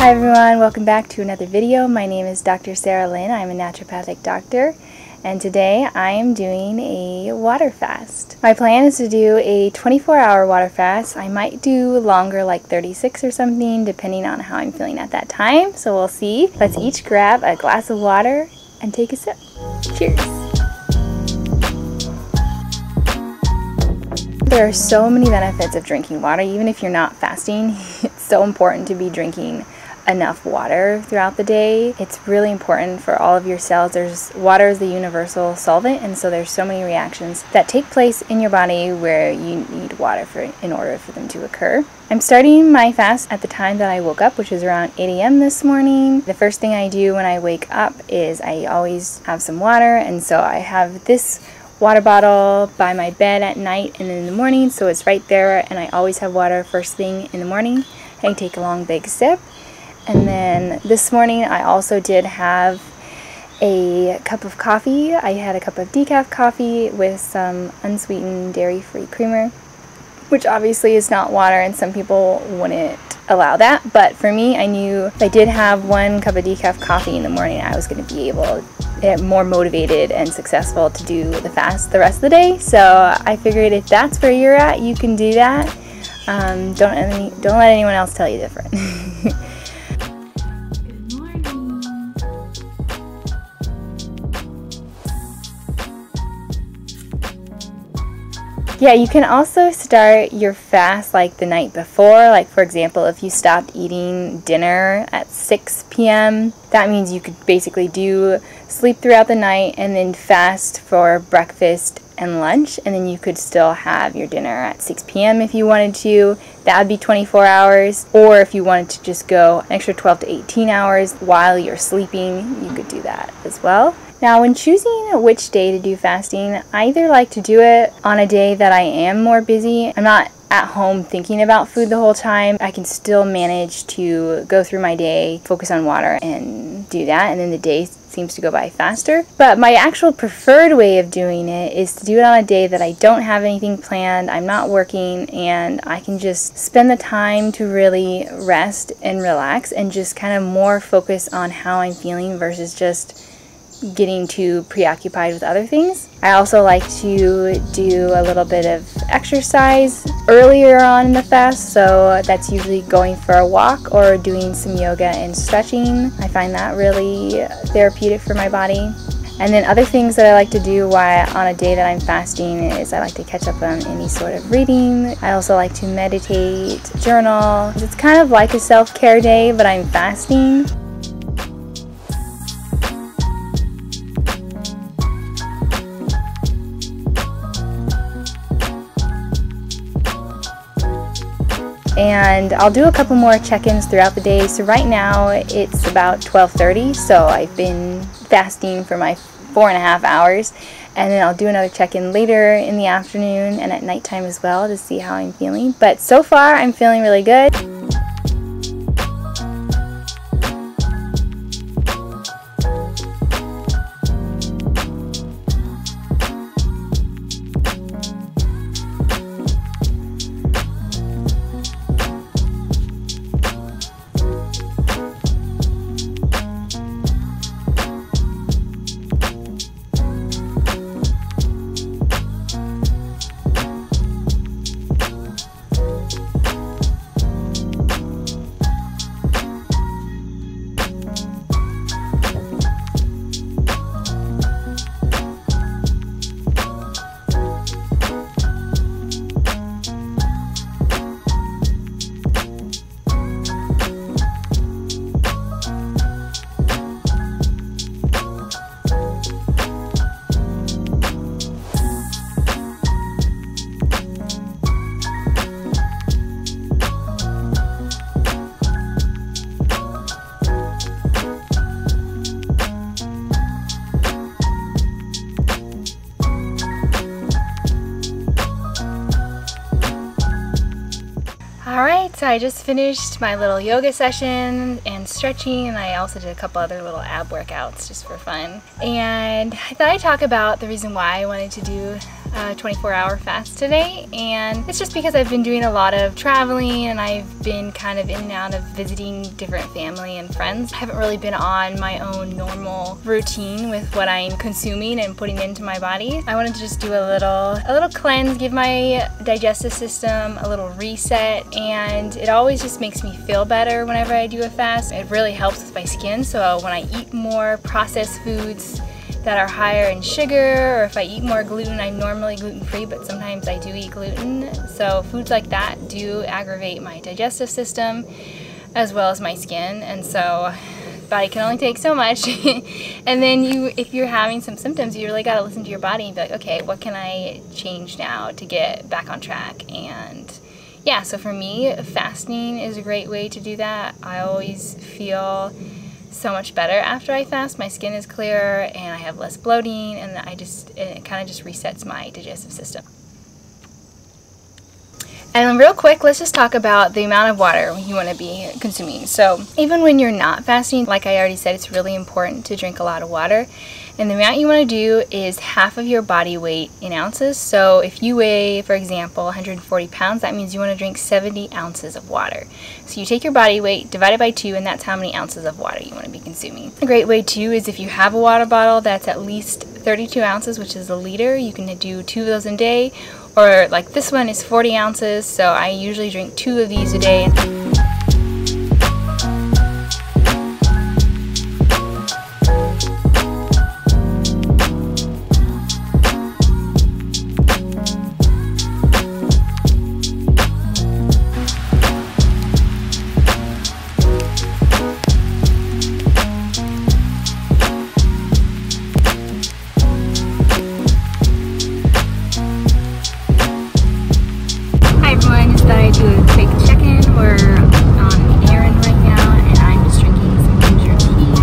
Hi everyone, welcome back to another video. My name is Dr. Sarah Lynn. I'm a naturopathic doctor, and today I am doing a water fast. My plan is to do a 24-hour water fast. I might do longer, like 36 or something, depending on how I'm feeling at that time, so we'll see. Let's each grab a glass of water and take a sip. Cheers! There are so many benefits of drinking water. Even if you're not fasting, it's so important to be drinking enough water throughout the day. It's really important for all of your cells. Water is the universal solvent, and so there's so many reactions that take place in your body where you need water in order for them to occur. I'm starting my fast at the time that I woke up, which is around 8 a.m. this morning. The first thing I do when I wake up is I always have some water, and so I have this water bottle by my bed at night and in the morning, so it's right there, and I always have water first thing in the morning. I take a long big sip. And then this morning I also did have a cup of coffee. I had a cup of decaf coffee with some unsweetened dairy-free creamer, which obviously is not water, and some people wouldn't allow that. But for me, I knew if I did have one cup of decaf coffee in the morning, I was going to be able, more motivated and successful to do the fast the rest of the day. So I figured if that's where you're at, you can do that. Don't let anyone else tell you different. Yeah, you can also start your fast like the night before. Like, for example, if you stopped eating dinner at 6 p.m., that means you could basically sleep throughout the night and then fast for breakfast and lunch, and then you could still have your dinner at 6 p.m. if you wanted to. That would be 24 hours. Or if you wanted to just go an extra 12 to 18 hours while you're sleeping, you could do that as well. Now, when choosing which day to do fasting, I either like to do it on a day that I am more busy. I'm not at home thinking about food the whole time. I can still manage to go through my day, focus on water, and do that, and then the day seems to go by faster. But my actual preferred way of doing it is to do it on a day that I don't have anything planned, I'm not working, and I can just spend the time to really rest and relax and just kind of more focus on how I'm feeling versus just getting too preoccupied with other things. I also like to do a little bit of exercise earlier on in the fast, so that's usually going for a walk or doing some yoga and stretching. I find that really therapeutic for my body. And then other things that I like to do on a day that I'm fasting is I like to catch up on any sort of reading. I also like to meditate, journal. It's kind of like a self-care day, but I'm fasting. And I'll do a couple more check-ins throughout the day. So right now it's about 12:30, so I've been fasting for my 4.5 hours, and then I'll do another check-in later in the afternoon and at nighttime as well to see how I'm feeling. But so far I'm feeling really good. So I just finished my little yoga session and stretching, and I also did a couple other little ab workouts just for fun. And I thought I'd talk about the reason why I wanted to do a 24-hour fast today, and it's just because I've been doing a lot of traveling and I've been kind of in and out of visiting different family and friends. I haven't really been on my own normal routine with what I'm consuming and putting into my body. I wanted to just do a little cleanse, give my digestive system a little reset, and it always just makes me feel better whenever I do a fast. It really helps with my skin, so when I eat more processed foods that are higher in sugar, or if I eat more gluten, I'm normally gluten-free, but sometimes I do eat gluten. So foods like that do aggravate my digestive system as well as my skin, and so body can only take so much. And then if you're having some symptoms, you really got to listen to your body and be like, okay, what can I change now to get back on track? And yeah, so for me, fasting is a great way to do that. I always feel so much better after I fast. My skin is clearer and I have less bloating, and it kind of just resets my digestive system. And real quick, let's just talk about the amount of water you want to be consuming. So even when you're not fasting, like I already said, it's really important to drink a lot of water. And the amount you want to do is half of your body weight in ounces. So if you weigh, for example, 140 pounds, that means you want to drink 70 ounces of water. So you take your body weight, divide it by 2, and that's how many ounces of water you want to be consuming. A great way too is if you have a water bottle that's at least 32 ounces, which is a liter, you can do 2 of those a day. Or like this one is 40 ounces, so I usually drink 2 of these a day. Do a quick check-in. We're on an errand right now, and I'm just drinking some ginger tea.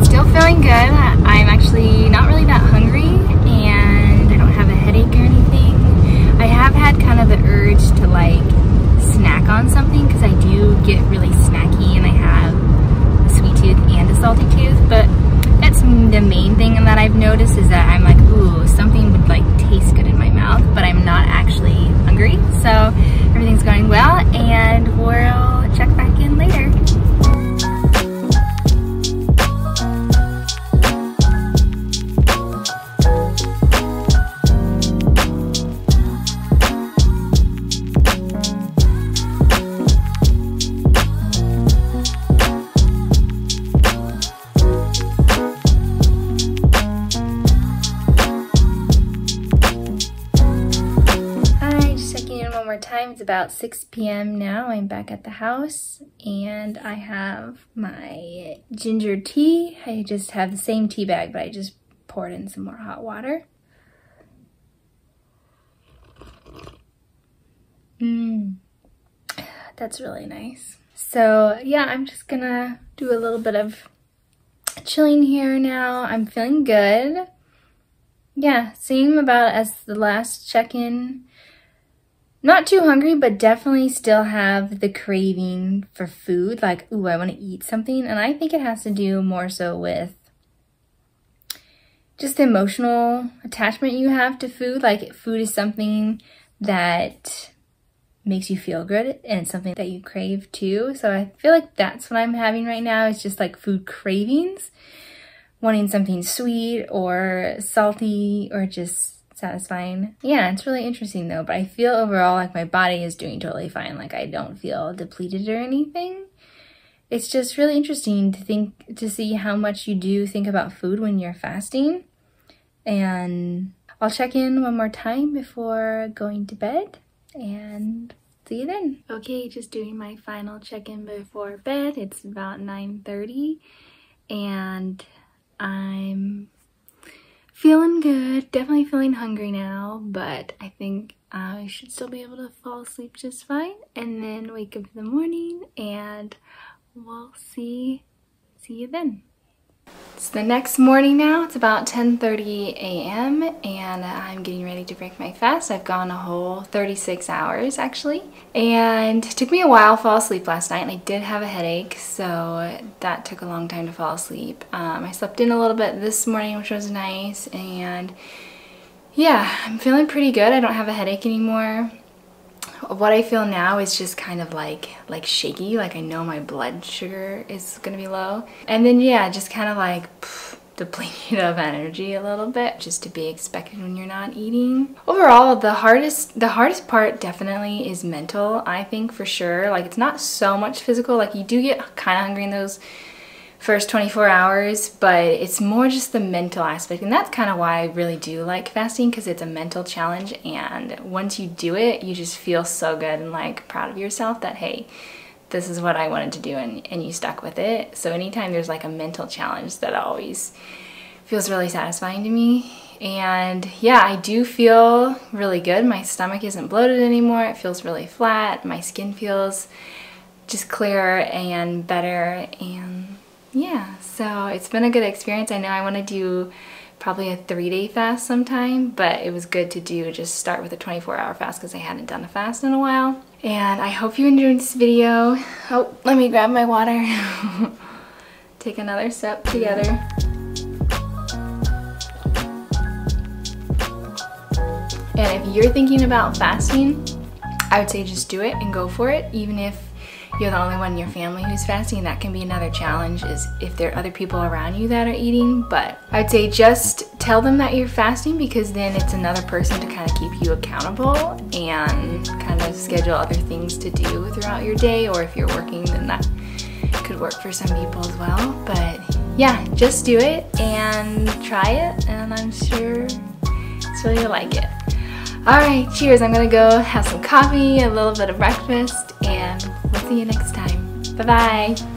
Still feeling good. I'm actually not really that hungry, and I don't have a headache or anything. I have had kind of the urge to like snack on something because I do get really snacky, and I have a sweet tooth and a salty tooth, but that's the main thing that I've noticed is that I'm like, ooh, something would like taste good in my mouth, but I'm not actually hungry. So everything's going well, and we'll check back in later. Time. It's about 6 p.m. now. I'm back at the house, and I have my ginger tea. I just have the same tea bag, but I just poured in some more hot water. That's really nice. So yeah, I'm just gonna do a little bit of chilling here now. I'm feeling good. Yeah, same about as the last check-in. Not too hungry, but definitely still have the craving for food. Like, ooh, I want to eat something. And I think it has to do more so with just the emotional attachment you have to food. Like, food is something that makes you feel good, and it's something that you crave too. So I feel like that's what I'm having right now. It's just like food cravings. Wanting something sweet or salty or just satisfying. Yeah, it's really interesting though, but I feel overall like my body is doing totally fine. Like I don't feel depleted or anything. It's just really interesting to see how much you do think about food when you're fasting. And I'll check in one more time before going to bed, and see you then. Okay, just doing my final check-in before bed. It's about 9:30, and I'm feeling good, definitely feeling hungry now, but I think I should still be able to fall asleep just fine, and then wake up in the morning, and we'll see you then. It's the next morning now. It's about 10:30 a.m. and I'm getting ready to break my fast. I've gone a whole 36 hours actually, and it took me a while to fall asleep last night, and I did have a headache, so that took a long time to fall asleep. I slept in a little bit this morning, which was nice, and yeah, I'm feeling pretty good. I don't have a headache anymore. What I feel now is just kind of like shaky, like I know my blood sugar is gonna be low. And then yeah, just kind of like depleted of energy a little bit, just to be expected when you're not eating. Overall, the hardest part definitely is mental, I think, for sure. Like, it's not so much physical, like you do get kind of hungry in those first 24 hours, but it's more just the mental aspect, and that's kind of why I really do like fasting, because it's a mental challenge, and once you do it, you just feel so good and like proud of yourself that, hey, this is what I wanted to do, and you stuck with it. So anytime there's like a mental challenge, that always feels really satisfying to me. And yeah, I do feel really good. My stomach isn't bloated anymore. It feels really flat. My skin feels just clearer and better, and yeah, so it's been a good experience. I know I want to do probably a 3-day fast sometime, but it was good to just start with a 24-hour fast because I hadn't done a fast in a while. And I hope you enjoyed this video. Oh, let me grab my water. Take another sip together. And if you're thinking about fasting, I would say just do it and go for it, even if you're the only one in your family who's fasting. That can be another challenge, is if there are other people around you that are eating. But I'd say just tell them that you're fasting, because then it's another person to kind of keep you accountable and kind of schedule other things to do throughout your day. Or if you're working, then that could work for some people as well. But yeah, just do it and try it, and I'm sure you'll like it. Alright, cheers. I'm gonna go have some coffee, a little bit of breakfast, and we'll see you next time. Bye-bye.